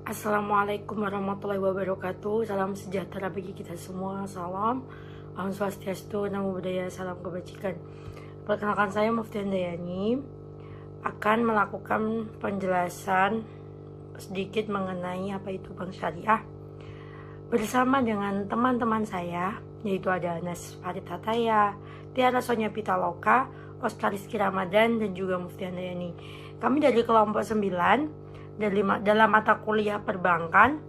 Assalamualaikum warahmatullahi wabarakatuh. Salam sejahtera bagi kita semua. Salam Om Swastiastu, Namo Buddhaya, salam kebajikan. Perkenalkan, saya Mufti Handayani akan melakukan penjelasan sedikit mengenai apa itu bank syariah bersama dengan teman-teman saya, yaitu ada Anas Farid Hataya, Tiara Sonya Pitaloka, Oscar Rizky Ramadan, dan juga Mufti Handayani. Kami dari kelompok 9 dalam mata kuliah perbankan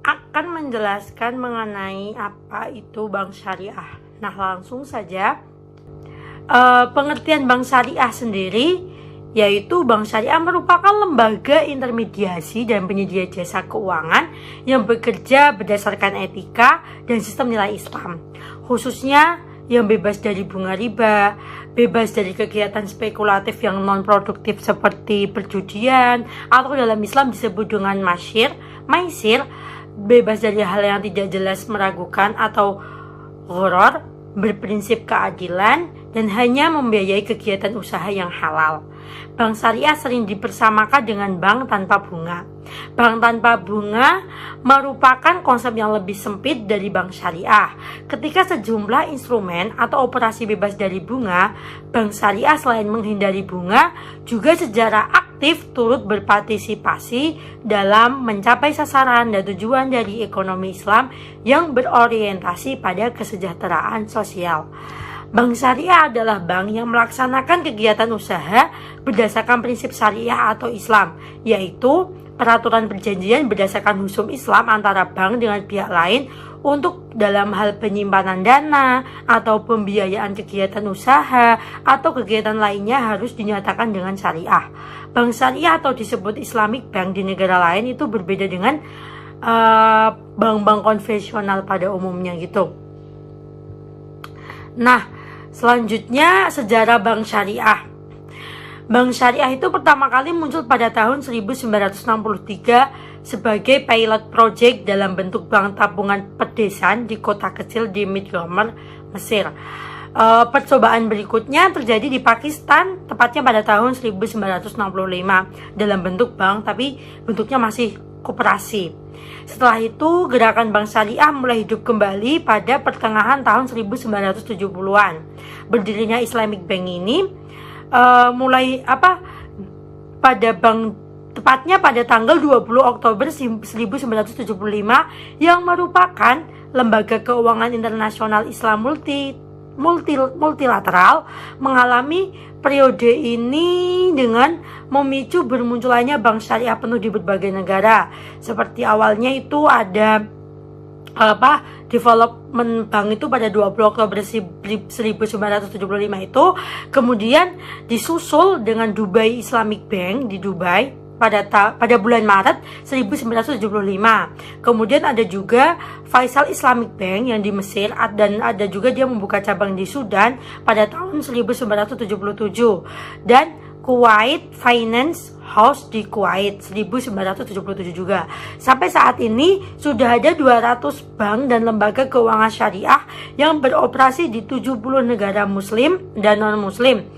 akan menjelaskan mengenai apa itu bank syariah. Nah, langsung saja, pengertian bank syariah sendiri yaitu bank syariah merupakan lembaga intermediasi dan penyedia jasa keuangan yang bekerja berdasarkan etika dan sistem nilai Islam, khususnya yang bebas dari bunga riba, bebas dari kegiatan spekulatif yang non-produktif seperti perjudian, atau dalam Islam disebut dengan maisir, bebas dari hal yang tidak jelas meragukan atau gharar, berprinsip keadilan, dan hanya membiayai kegiatan usaha yang halal. Bank syariah sering dipersamakan dengan bank tanpa bunga. Bank tanpa bunga merupakan konsep yang lebih sempit dari bank syariah. Ketika sejumlah instrumen atau operasi bebas dari bunga, bank syariah selain menghindari bunga, juga secara aktif turut berpartisipasi dalam mencapai sasaran dan tujuan dari ekonomi Islam yang berorientasi pada kesejahteraan sosial. Bank syariah adalah bank yang melaksanakan kegiatan usaha berdasarkan prinsip syariah atau Islam, yaitu peraturan perjanjian berdasarkan hukum Islam antara bank dengan pihak lain untuk dalam hal penyimpanan dana atau pembiayaan kegiatan usaha atau kegiatan lainnya harus dinyatakan dengan syariah. Bank syariah atau disebut Islamic Bank di negara lain itu berbeda dengan bank-bank konvensional pada umumnya gitu. Nah, selanjutnya sejarah bank syariah. Bank syariah itu pertama kali muncul pada tahun 1963 sebagai pilot project dalam bentuk bank tabungan pedesaan di kota kecil di Midgomer, Mesir. Percobaan berikutnya terjadi di Pakistan, tepatnya pada tahun 1965 dalam bentuk bank, tapi bentuknya masih koperasi. Setelah itu, gerakan bank syariah mulai hidup kembali pada pertengahan tahun 1970-an. Berdirinya Islamic Bank ini tepatnya pada tanggal 20 Oktober 1975 yang merupakan lembaga keuangan internasional Islam multilateral mengalami periode ini dengan memicu bermunculannya bank syariah penuh di berbagai negara. Seperti awalnya itu ada development bank itu pada 20 Oktober 1975 itu, kemudian disusul dengan Dubai Islamic Bank di Dubai pada bulan Maret 1975. Kemudian ada juga Faisal Islamic Bank yang di Mesir, dan ada juga dia membuka cabang di Sudan pada tahun 1977, dan Kuwait Finance House di Kuwait 1977 juga. Sampai saat ini sudah ada 200 bank dan lembaga keuangan syariah yang beroperasi di 70 negara muslim dan non-muslim.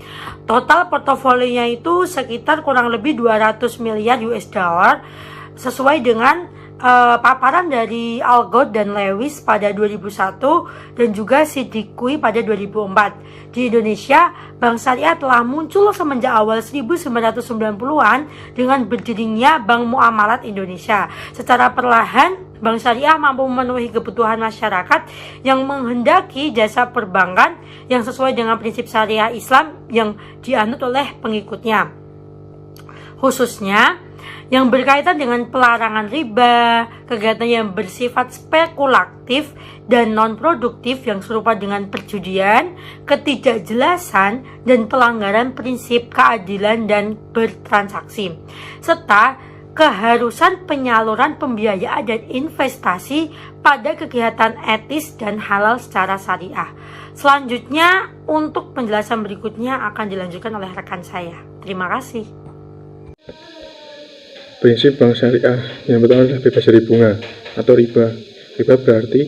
Total portofolionya itu sekitar kurang lebih 200 miliar US dollar sesuai dengan paparan dari Algot dan Lewis pada 2001 dan juga Siddiqui pada 2004. Di Indonesia, bank syariah telah muncul semenjak awal 1990-an dengan berdirinya Bank Muamalat Indonesia. Secara perlahan, bank syariah mampu memenuhi kebutuhan masyarakat yang menghendaki jasa perbankan yang sesuai dengan prinsip syariah Islam yang dianut oleh pengikutnya, khususnya yang berkaitan dengan pelarangan riba, kegiatan yang bersifat spekulatif dan non-produktif yang serupa dengan perjudian, ketidakjelasan, dan pelanggaran prinsip keadilan dan bertransaksi, serta keharusan penyaluran pembiayaan dan investasi pada kegiatan etis dan halal secara syariah. Selanjutnya, untuk penjelasan berikutnya akan dilanjutkan oleh rekan saya. Terima kasih. Prinsip bank syariah yang pertama adalah bebas dari bunga atau riba. Riba berarti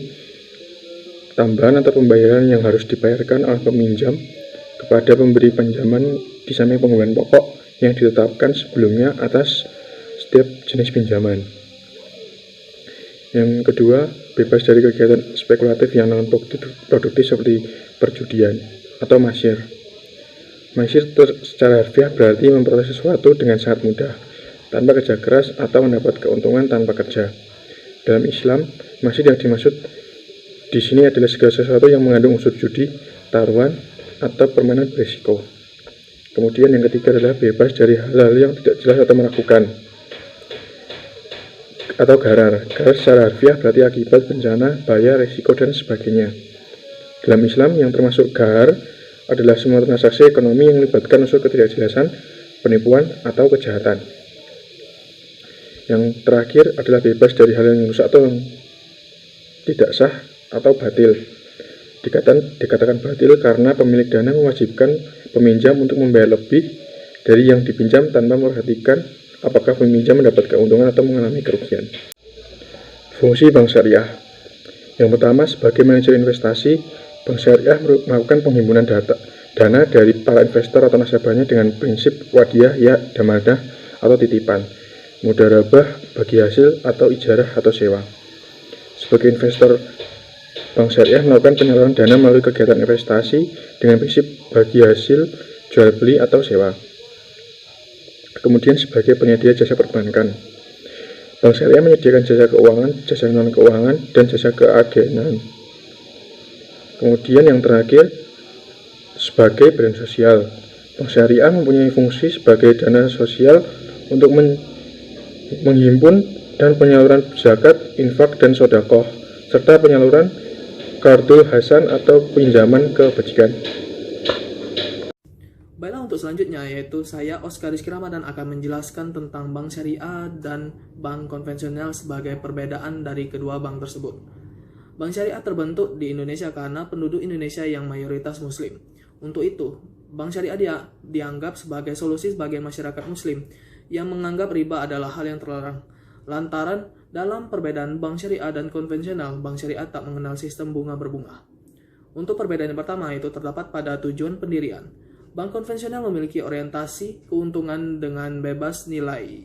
tambahan atau pembayaran yang harus dibayarkan oleh peminjam kepada pemberi pinjaman di samping pengembalian pokok yang ditetapkan sebelumnya atas setiap jenis pinjaman. Yang kedua, bebas dari kegiatan spekulatif yang non-produktif seperti perjudian atau masyir. Masyir secara harfiah berarti memperoleh sesuatu dengan sangat mudah, tanpa kerja keras atau mendapat keuntungan tanpa kerja. Dalam Islam, masyir yang dimaksud di sini adalah segala sesuatu yang mengandung unsur judi, taruhan, atau permainan berisiko. Kemudian yang ketiga adalah bebas dari hal-hal yang tidak jelas atau meragukan, atau gharar. Gharar secara harfiah berarti akibat, bencana, bahaya, risiko, dan sebagainya. Dalam Islam, yang termasuk gharar adalah semua transaksi ekonomi yang melibatkan unsur ketidakjelasan, penipuan, atau kejahatan. Yang terakhir adalah bebas dari hal yang rusak atau yang tidak sah atau batil. Dikatakan batil karena pemilik dana mewajibkan peminjam untuk membayar lebih dari yang dipinjam tanpa memperhatikan apakah peminjam mendapat keuntungan atau mengalami kerugian. Fungsi bank syariah. Yang pertama, sebagai manajer investasi, bank syariah melakukan penghimpunan dana dari para investor atau nasabahnya dengan prinsip wadiyah, ya, damadah, atau titipan, mudharabah, bagi hasil, atau ijarah atau sewa. Sebagai investor, bank syariah melakukan penyaluran dana melalui kegiatan investasi dengan prinsip bagi hasil, jual beli, atau sewa. Kemudian sebagai penyedia jasa perbankan, bank syariah menyediakan jasa keuangan, jasa non-keuangan, dan jasa keagenan. Kemudian yang terakhir, sebagai brand sosial, bank syariah mempunyai fungsi sebagai dana sosial untuk menghimpun dan penyaluran zakat, infak, dan sedekah, serta penyaluran qardul hasan atau pinjaman kebajikan. Baiklah, untuk selanjutnya yaitu saya Oscar Rizky Ramadan akan menjelaskan tentang bank syariah dan bank konvensional sebagai perbedaan dari kedua bank tersebut. Bank syariah terbentuk di Indonesia karena penduduk Indonesia yang mayoritas muslim. Untuk itu, bank syariah dianggap sebagai solusi sebagai masyarakat muslim yang menganggap riba adalah hal yang terlarang. Lantaran dalam perbedaan bank syariah dan konvensional, bank syariah tak mengenal sistem bunga berbunga. Untuk perbedaan yang pertama itu terdapat pada tujuan pendirian. Bank konvensional memiliki orientasi keuntungan dengan bebas nilai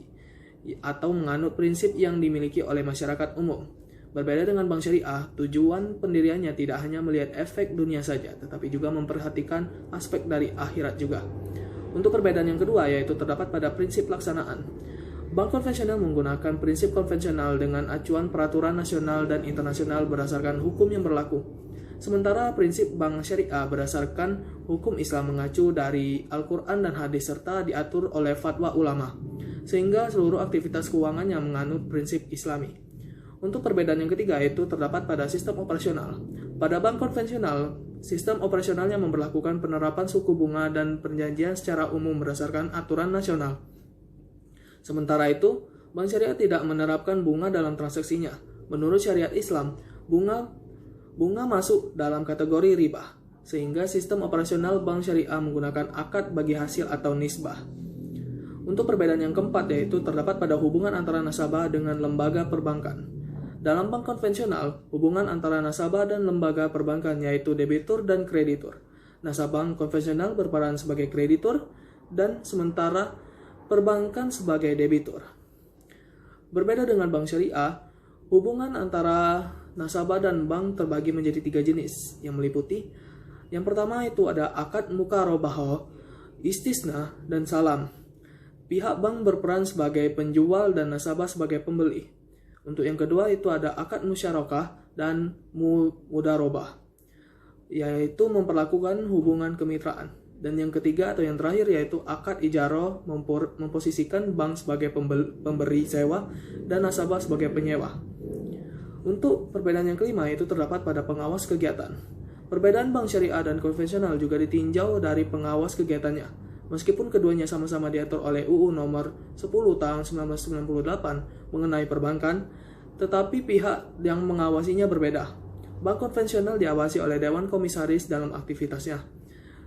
atau menganut prinsip yang dimiliki oleh masyarakat umum. Berbeda dengan bank syariah, tujuan pendiriannya tidak hanya melihat efek dunia saja, tetapi juga memperhatikan aspek dari akhirat juga. Untuk perbedaan yang kedua yaitu terdapat pada prinsip pelaksanaan. Bank konvensional menggunakan prinsip konvensional dengan acuan peraturan nasional dan internasional berdasarkan hukum yang berlaku. Sementara prinsip bank syariah berdasarkan hukum Islam mengacu dari Al-Quran dan hadis serta diatur oleh fatwa ulama, sehingga seluruh aktivitas keuangannya menganut prinsip Islami. Untuk perbedaan yang ketiga yaitu terdapat pada sistem operasional. Pada bank konvensional, sistem operasionalnya memberlakukan penerapan suku bunga dan perjanjian secara umum berdasarkan aturan nasional. Sementara itu, bank syariah tidak menerapkan bunga dalam transaksinya. Menurut syariat Islam, bunga masuk dalam kategori riba, sehingga sistem operasional bank syariah menggunakan akad bagi hasil atau nisbah. Untuk perbedaan yang keempat yaitu terdapat pada hubungan antara nasabah dengan lembaga perbankan. Dalam bank konvensional, hubungan antara nasabah dan lembaga perbankan yaitu debitur dan kreditur. Nasabah konvensional berperan sebagai kreditur dan sementara perbankan sebagai debitur. Berbeda dengan bank syariah, hubungan antara nasabah dan bank terbagi menjadi 3 jenis yang meliputi yang pertama itu ada akad mukarobah, istisna, dan salam. Pihak bank berperan sebagai penjual dan nasabah sebagai pembeli. Untuk yang kedua itu ada akad musyarakah dan mudarobah, yaitu memperlakukan hubungan kemitraan. Dan yang ketiga atau yang terakhir yaitu akad ijarah, memposisikan bank sebagai pemberi sewa dan nasabah sebagai penyewa. Untuk perbedaan yang kelima itu terdapat pada pengawas kegiatan. Perbedaan bank syariah dan konvensional juga ditinjau dari pengawas kegiatannya. Meskipun keduanya sama-sama diatur oleh UU nomor 10 tahun 1998 mengenai perbankan, tetapi pihak yang mengawasinya berbeda. Bank konvensional diawasi oleh Dewan Komisaris dalam aktivitasnya.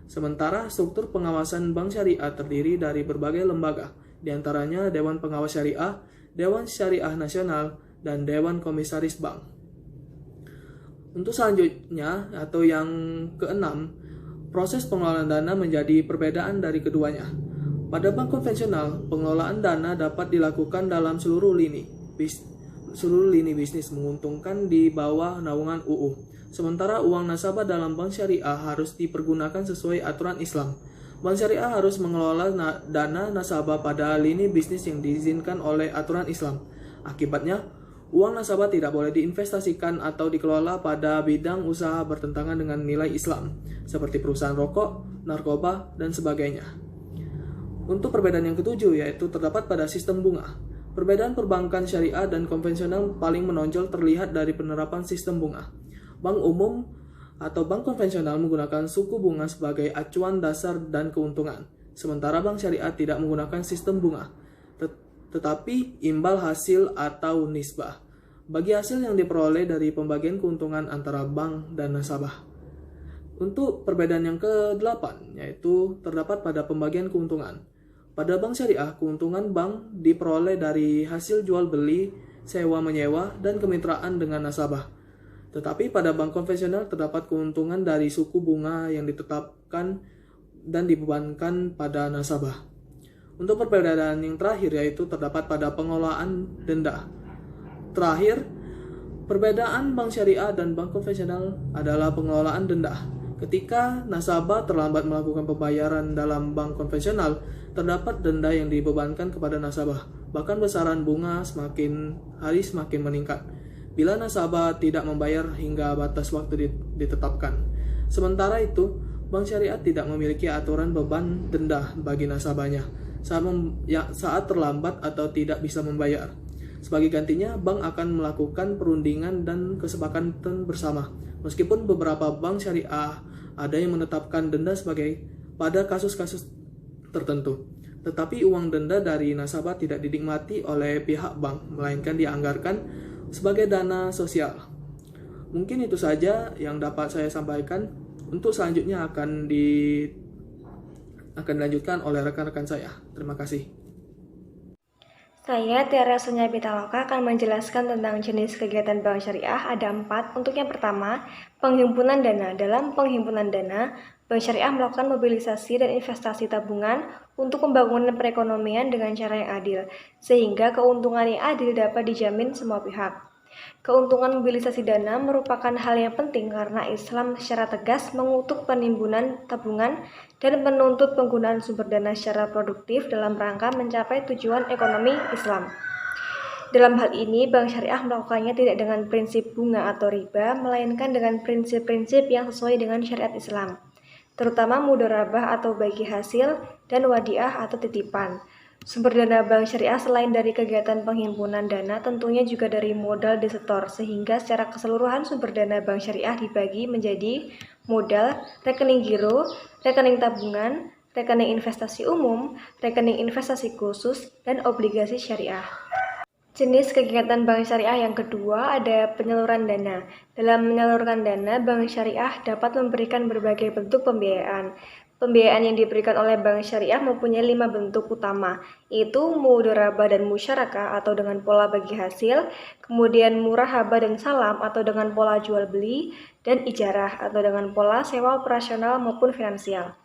Sementara struktur pengawasan bank syariah terdiri dari berbagai lembaga, diantaranya Dewan Pengawas Syariah, Dewan Syariah Nasional, dan Dewan Komisaris Bank. Untuk selanjutnya, atau yang keenam, proses pengelolaan dana menjadi perbedaan dari keduanya. Pada bank konvensional, pengelolaan dana dapat dilakukan dalam seluruh lini seluruh lini bisnis menguntungkan di bawah naungan UU. Sementara uang nasabah dalam bank syariah harus dipergunakan sesuai aturan Islam. Bank syariah harus mengelola dana nasabah pada lini bisnis yang diizinkan oleh aturan Islam. Akibatnya, uang nasabah tidak boleh diinvestasikan atau dikelola pada bidang usaha bertentangan dengan nilai Islam, seperti perusahaan rokok, narkoba, dan sebagainya. Untuk perbedaan yang ketujuh, yaitu terdapat pada sistem bunga. Perbedaan perbankan syariah dan konvensional paling menonjol terlihat dari penerapan sistem bunga. Bank umum atau bank konvensional menggunakan suku bunga sebagai acuan dasar dan keuntungan, sementara bank syariah tidak menggunakan sistem bunga, tetapi imbal hasil atau nisbah, bagi hasil yang diperoleh dari pembagian keuntungan antara bank dan nasabah. Untuk perbedaan yang ke-8, yaitu terdapat pada pembagian keuntungan. Pada bank syariah, keuntungan bank diperoleh dari hasil jual beli, sewa menyewa, dan kemitraan dengan nasabah. Tetapi pada bank konvensional terdapat keuntungan dari suku bunga yang ditetapkan dan dibebankan pada nasabah. Untuk perbedaan yang terakhir, yaitu terdapat pada pengelolaan denda. Terakhir, perbedaan bank syariah dan bank konvensional adalah pengelolaan denda. Ketika nasabah terlambat melakukan pembayaran dalam bank konvensional, terdapat denda yang dibebankan kepada nasabah. Bahkan besaran bunga semakin hari semakin meningkat bila nasabah tidak membayar hingga batas waktu ditetapkan. Sementara itu, bank syariah tidak memiliki aturan beban denda bagi nasabahnya saat terlambat atau tidak bisa membayar. Sebagai gantinya, bank akan melakukan perundingan dan kesepakatan bersama. Meskipun beberapa bank syariah ada yang menetapkan denda sebagai pada kasus-kasus tertentu, tetapi uang denda dari nasabah tidak dinikmati oleh pihak bank, melainkan dianggarkan sebagai dana sosial. Mungkin itu saja yang dapat saya sampaikan. Untuk selanjutnya akan dilanjutkan oleh rekan-rekan saya. Terima kasih. Saya Tiara Sunya Pitaloka akan menjelaskan tentang jenis kegiatan bank syariah. Ada 4. Untuk yang pertama, penghimpunan dana. Dalam penghimpunan dana, bank syariah melakukan mobilisasi dan investasi tabungan untuk pembangunan perekonomian dengan cara yang adil, sehingga keuntungan yang adil dapat dijamin semua pihak. Keuntungan mobilisasi dana merupakan hal yang penting karena Islam secara tegas mengutuk penimbunan tabungan dan menuntut penggunaan sumber dana secara produktif dalam rangka mencapai tujuan ekonomi Islam. Dalam hal ini, bank syariah melakukannya tidak dengan prinsip bunga atau riba, melainkan dengan prinsip-prinsip yang sesuai dengan syariat Islam, terutama mudharabah atau bagi hasil dan wadiah atau titipan. Sumber dana bank syariah selain dari kegiatan penghimpunan dana tentunya juga dari modal desetor, sehingga secara keseluruhan sumber dana bank syariah dibagi menjadi modal, rekening giro, rekening tabungan, rekening investasi umum, rekening investasi khusus, dan obligasi syariah. Jenis kegiatan bank syariah yang kedua ada penyaluran dana. Dalam menyalurkan dana, bank syariah dapat memberikan berbagai bentuk pembiayaan. Pembiayaan yang diberikan oleh bank syariah mempunyai 5 bentuk utama, yaitu mudharabah dan musyarakah atau dengan pola bagi hasil, kemudian murahabah dan salam atau dengan pola jual beli, dan ijarah atau dengan pola sewa operasional maupun finansial.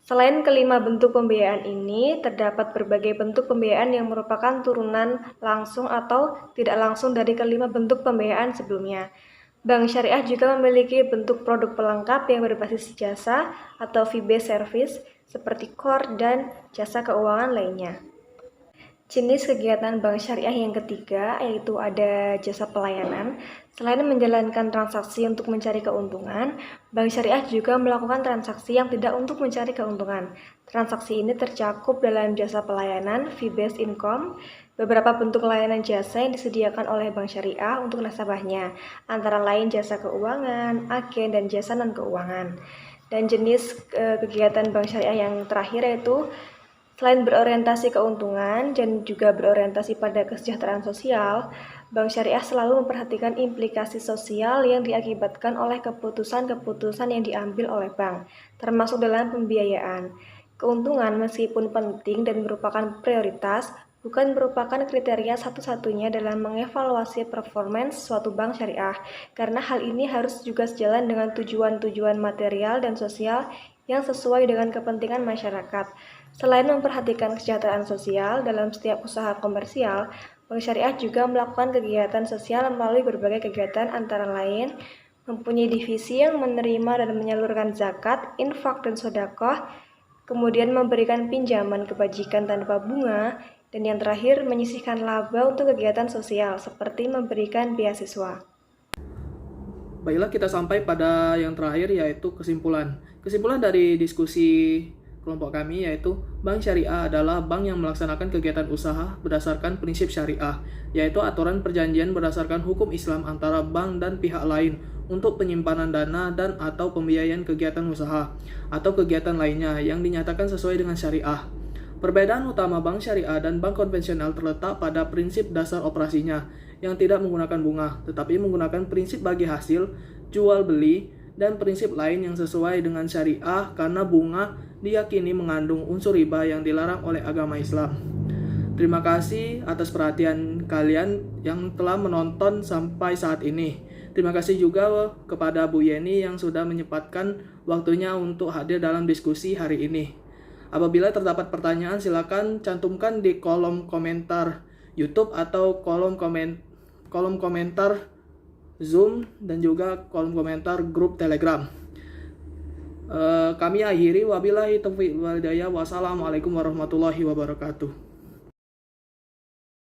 Selain kelima bentuk pembiayaan ini, terdapat berbagai bentuk pembiayaan yang merupakan turunan langsung atau tidak langsung dari kelima bentuk pembiayaan sebelumnya. Bank syariah juga memiliki bentuk produk pelengkap yang berbasis jasa atau fee-based service seperti core dan jasa keuangan lainnya. Jenis kegiatan bank syariah yang ketiga yaitu ada jasa pelayanan. Selain menjalankan transaksi untuk mencari keuntungan, bank syariah juga melakukan transaksi yang tidak untuk mencari keuntungan. Transaksi ini tercakup dalam jasa pelayanan, fee-based income, beberapa bentuk layanan jasa yang disediakan oleh bank syariah untuk nasabahnya, antara lain jasa keuangan, agen, dan jasa non-keuangan. Dan jenis kegiatan bank syariah yang terakhir yaitu selain berorientasi keuntungan dan juga berorientasi pada kesejahteraan sosial, bank syariah selalu memperhatikan implikasi sosial yang diakibatkan oleh keputusan-keputusan yang diambil oleh bank, termasuk dalam pembiayaan. Keuntungan meskipun penting dan merupakan prioritas, bukan merupakan kriteria satu-satunya dalam mengevaluasi performance suatu bank syariah, karena hal ini harus juga sejalan dengan tujuan-tujuan material dan sosial yang sesuai dengan kepentingan masyarakat. Selain memperhatikan kesejahteraan sosial dalam setiap usaha komersial, Bank Syariah juga melakukan kegiatan sosial melalui berbagai kegiatan antara lain mempunyai divisi yang menerima dan menyalurkan zakat, infak, dan sedekah, kemudian memberikan pinjaman kebajikan tanpa bunga, dan yang terakhir menyisihkan laba untuk kegiatan sosial seperti memberikan beasiswa. Baiklah, kita sampai pada yang terakhir, yaitu kesimpulan. Kesimpulan dari diskusi kelompok kami yaitu Bank Syariah adalah bank yang melaksanakan kegiatan usaha berdasarkan prinsip syariah, yaitu aturan perjanjian berdasarkan hukum Islam antara bank dan pihak lain untuk penyimpanan dana dan atau pembiayaan kegiatan usaha atau kegiatan lainnya yang dinyatakan sesuai dengan syariah. Perbedaan utama bank syariah dan bank konvensional terletak pada prinsip dasar operasinya yang tidak menggunakan bunga, tetapi menggunakan prinsip bagi hasil, jual beli, dan prinsip lain yang sesuai dengan syariah karena bunga diyakini mengandung unsur riba yang dilarang oleh agama Islam. Terima kasih atas perhatian kalian yang telah menonton sampai saat ini. Terima kasih juga kepada Bu Yeni yang sudah menyempatkan waktunya untuk hadir dalam diskusi hari ini. Apabila terdapat pertanyaan, silakan cantumkan di kolom komentar YouTube atau kolom komentar Zoom dan juga kolom komentar grup Telegram. Kami akhiri, wabillahi taufiq wal hidayah. Wassalamualaikum warahmatullahi wabarakatuh.